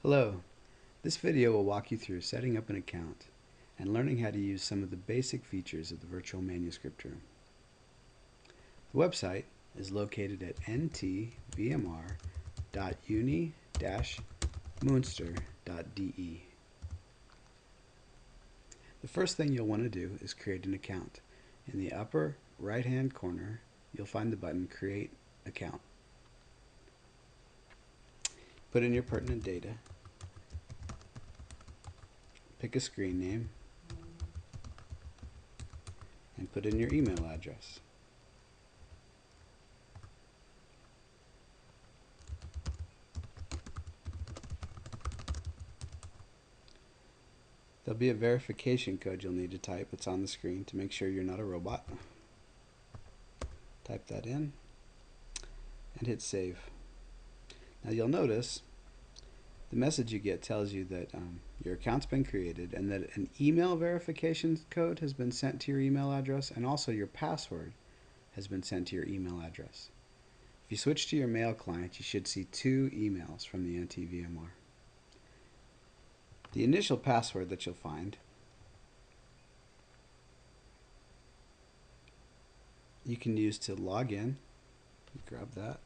Hello, this video will walk you through setting up an account and learning how to use some of the basic features of the Virtual Manuscript Room. The website is located at ntvmr.uni-münster.de. The first thing you'll want to do is create an account. In the upper right-hand corner, you'll find the button Create Account. Put in your pertinent data. Pick a screen name and put in your email address. There'll be a verification code you'll need to type. It's on the screen to make sure you're not a robot. Type that in and hit save. Now you'll notice the message you get tells you that your account's been created and that an email verification code has been sent to your email address, and also your password has been sent to your email address. If you switch to your mail client, you should see two emails from the NTVMR. The initial password that you'll find you can use to log in. Grab that.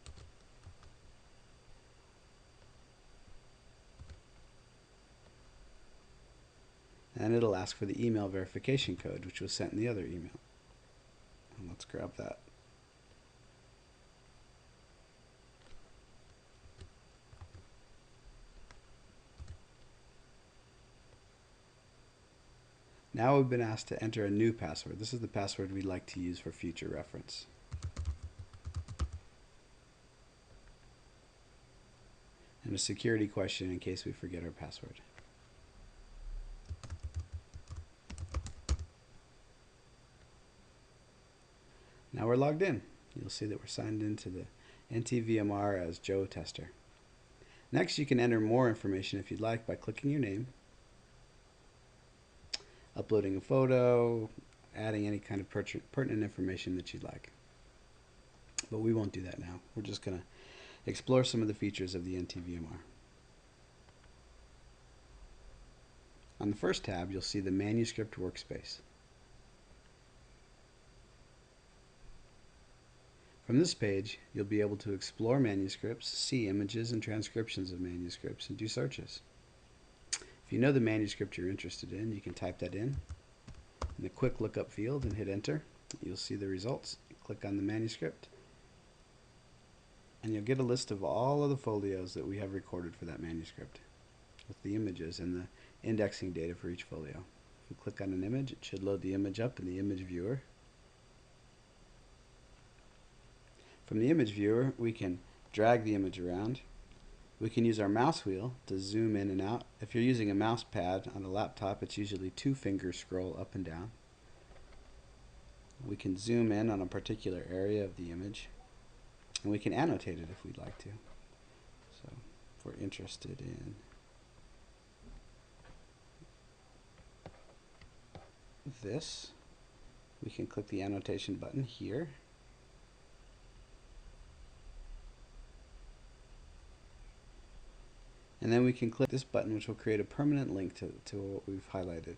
And it'll ask for the email verification code, which was sent in the other email. And let's grab that. Now we've been asked to enter a new password. This is the password we'd like to use for future reference. And a security question in case we forget our password. Now we're logged in. You'll see that we're signed into the NTVMR as Joe Tester. Next, you can enter more information if you'd like by clicking your name, uploading a photo, adding any kind of pertinent information that you'd like. But we won't do that now. We're just going to explore some of the features of the NTVMR. On the first tab, you'll see the Manuscript Workspace. From this page, you'll be able to explore manuscripts, see images and transcriptions of manuscripts, and do searches. If you know the manuscript you're interested in, you can type that in the quick lookup field and hit enter. You'll see the results. Click on the manuscript, and you'll get a list of all of the folios that we have recorded for that manuscript with the images and the indexing data for each folio. If we click on an image, it should load the image up in the image viewer. From the image viewer, we can drag the image around. We can use our mouse wheel to zoom in and out. If you're using a mouse pad on a laptop, it's usually 2-finger scroll up and down. We can zoom in on a particular area of the image, and we can annotate it if we'd like to. So if we're interested in this, we can click the annotation button here. And then we can click this button, which will create a permanent link to what we've highlighted.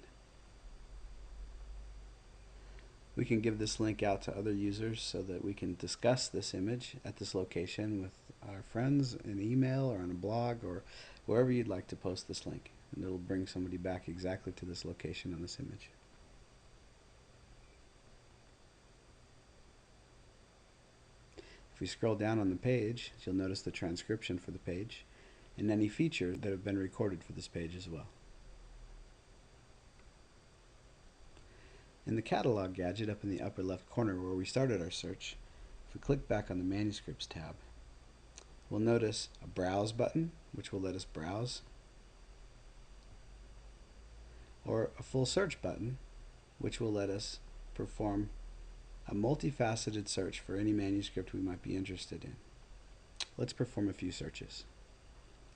We can give this link out to other users so that we can discuss this image at this location with our friends in email or on a blog or wherever you'd like to post this link. And it'll bring somebody back exactly to this location on this image. If we scroll down on the page, you'll notice the transcription for the page and any feature that have been recorded for this page as well. In the catalog gadget up in the upper left corner where we started our search, if we click back on the Manuscripts tab, we'll notice a Browse button, which will let us browse, or a Full Search button, which will let us perform a multifaceted search for any manuscript we might be interested in. Let's perform a few searches.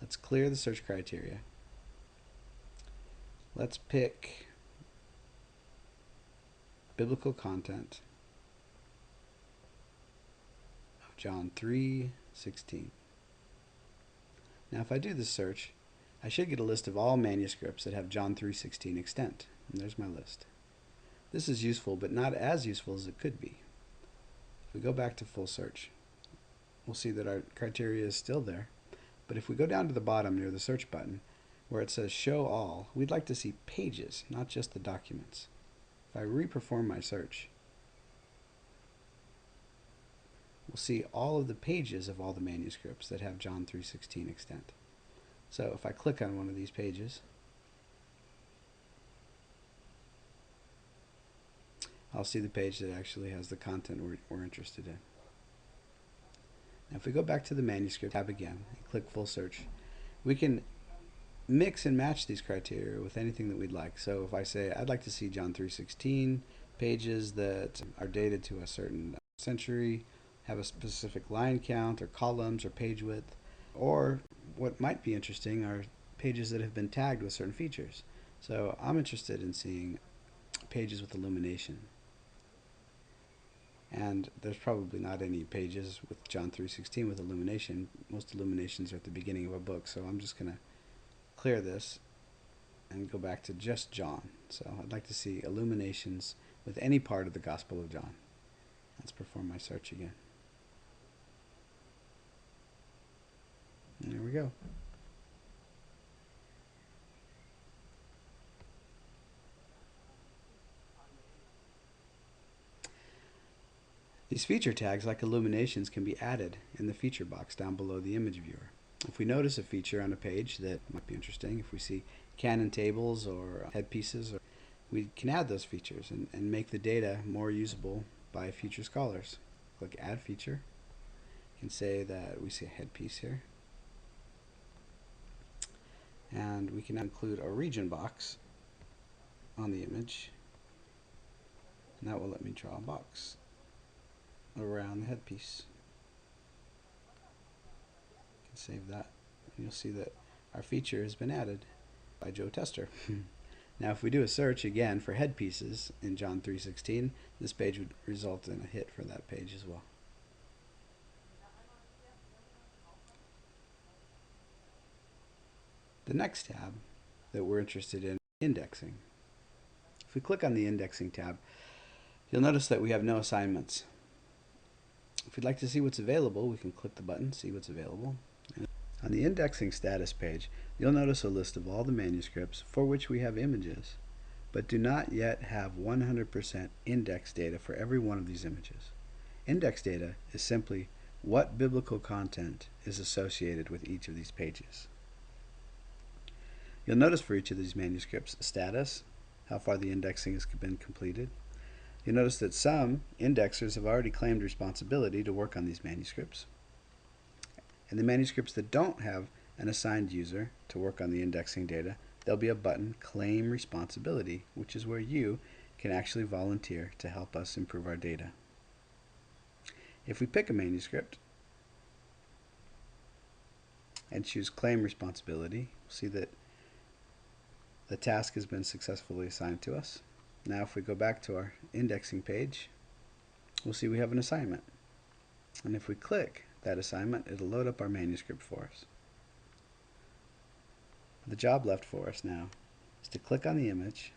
Let's clear the search criteria. Let's pick biblical content of John 3:16. Now if I do this search, I should get a list of all manuscripts that have John 3:16 extent. And there's my list. This is useful, but not as useful as it could be. If we go back to full search, we'll see that our criteria is still there. But if we go down to the bottom near the search button, where it says show all, we'd like to see pages, not just the documents. If I re-perform my search, we'll see all of the pages of all the manuscripts that have John 3:16 extent. So if I click on one of these pages, I'll see the page that actually has the content we're interested in. Now if we go back to the manuscript tab again and click full search, we can mix and match these criteria with anything that we'd like. So if I say I'd like to see John 3:16 pages that are dated to a certain century, have a specific line count or columns or page width, or what might be interesting are pages that have been tagged with certain features. So I'm interested in seeing pages with illumination. And there's probably not any pages with John 3:16 with illumination. Most illuminations are at the beginning of a book, so I'm just going to clear this and go back to just John. So I'd like to see illuminations with any part of the Gospel of John. Let's perform my search again. And there we go. These feature tags, like illuminations, can be added in the feature box down below the image viewer. If we notice a feature on a page that might be interesting, if we see canon tables or headpieces, we can add those features and make the data more usable by future scholars. Click Add Feature. You can say that we see a headpiece here. And we can include a region box on the image. And that will let me draw a box around the headpiece. You can save that. And you'll see that our feature has been added by Joe Tester. Now if we do a search again for headpieces in John 3:16, this page would result in a hit for that page as well. The next tab that we're interested in, indexing. If we click on the indexing tab, you'll notice that we have no assignments. If we'd like to see what's available, we can click the button, see what's available. And on the indexing status page, you'll notice a list of all the manuscripts for which we have images, but do not yet have 100% index data for every one of these images. Index data is simply what biblical content is associated with each of these pages. You'll notice for each of these manuscripts status, how far the indexing has been completed. You'll notice that some indexers have already claimed responsibility to work on these manuscripts. And the manuscripts that don't have an assigned user to work on the indexing data, there'll be a button, Claim Responsibility, which is where you can actually volunteer to help us improve our data. If we pick a manuscript and choose Claim Responsibility, we'll see that the task has been successfully assigned to us. Now if we go back to our indexing page, we'll see we have an assignment. And if we click that assignment, it'll load up our manuscript for us. The job left for us now is to click on the image,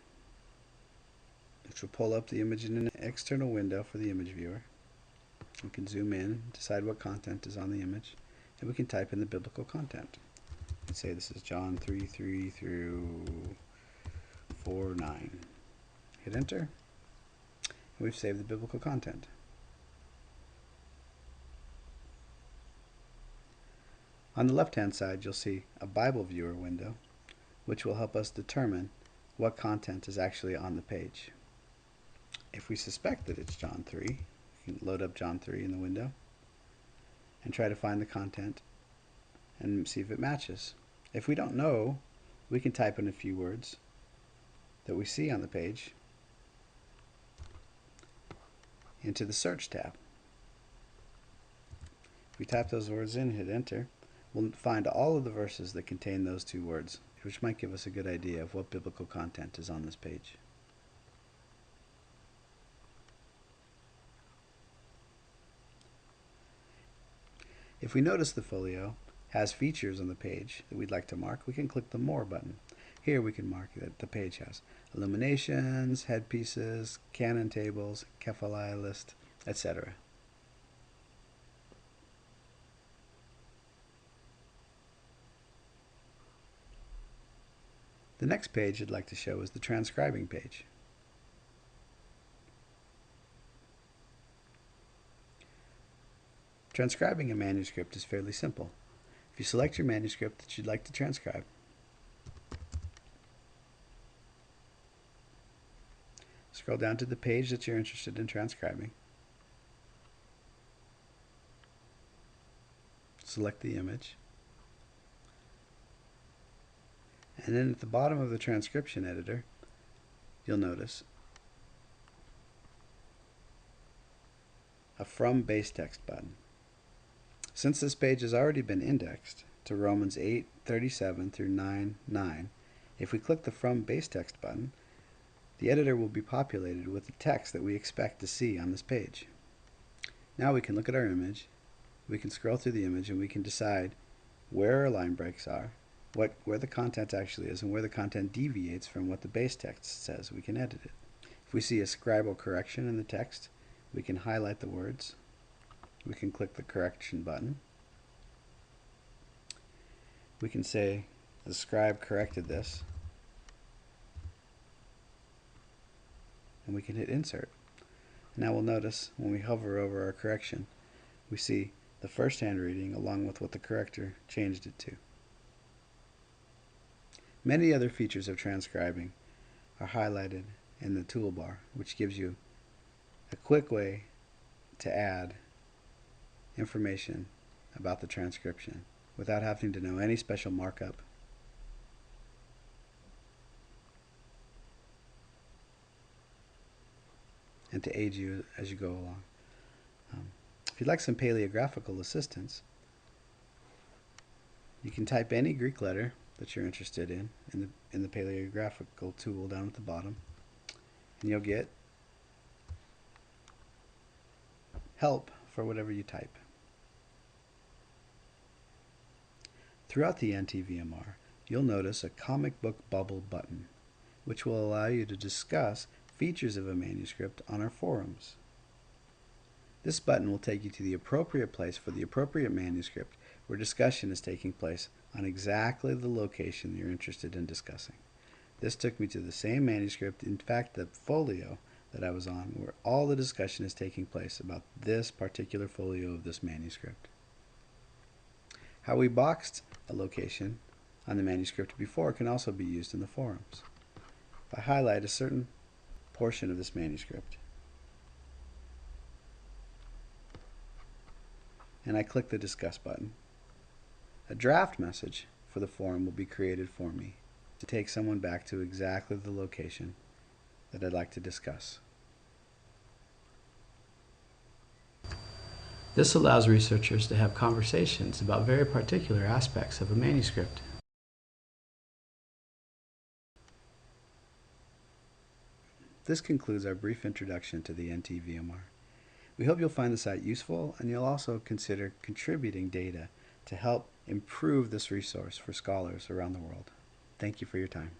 which will pull up the image in an external window for the image viewer. We can zoom in, decide what content is on the image, and we can type in the biblical content. Let's say this is John 3:3 through 4:9. Hit enter, and we've saved the biblical content. On the left-hand side, you'll see a Bible viewer window, which will help us determine what content is actually on the page. If we suspect that it's John 3, we can load up John 3 in the window and try to find the content and see if it matches. If we don't know, we can type in a few words that we see on the page into the search tab. If we type those words in and hit enter, we'll find all of the verses that contain those two words, which might give us a good idea of what biblical content is on this page. If we notice the folio, has features on the page that we'd like to mark, we can click the More button. Here we can mark that the page has illuminations, headpieces, canon tables, kephali list, etc. The next page I'd like to show is the transcribing page. Transcribing a manuscript is fairly simple. If you select your manuscript that you'd like to transcribe, scroll down to the page that you're interested in transcribing, select the image, and then at the bottom of the transcription editor, you'll notice a From Base Text button. Since this page has already been indexed to Romans 8:37 through 9:9, if we click the From Base Text button, the editor will be populated with the text that we expect to see on this page. Now we can look at our image, we can scroll through the image, and we can decide where our line breaks are, where the content actually is, and where the content deviates from what the base text says. We can edit it. If we see a scribal correction in the text, we can highlight the words. We can click the correction button. We can say the scribe corrected this, and we can hit insert. Now we'll notice when we hover over our correction, we see the first handreading along with what the corrector changed it to. Many other features of transcribing are highlighted in the toolbar, which gives you a quick way to add information about the transcription without having to know any special markup. And to aid you as you go along. If you'd like some paleographical assistance, you can type any Greek letter that you're interested in the paleographical tool down at the bottom, and you'll get help for whatever you type. Throughout the NTVMR, you'll notice a comic book bubble button, which will allow you to discuss features of a manuscript on our forums. This button will take you to the appropriate place for the appropriate manuscript where discussion is taking place on exactly the location you're interested in discussing. This took me to the same manuscript, in fact the folio that I was on, where all the discussion is taking place about this particular folio of this manuscript. How we boxed a location on the manuscript before can also be used in the forums. If I highlight a certain portion of this manuscript and I click the Discuss button, a draft message for the forum will be created for me to take someone back to exactly the location that I'd like to discuss. This allows researchers to have conversations about very particular aspects of a manuscript. This concludes our brief introduction to the NTVMR. We hope you'll find the site useful, and you'll also consider contributing data to help improve this resource for scholars around the world. Thank you for your time.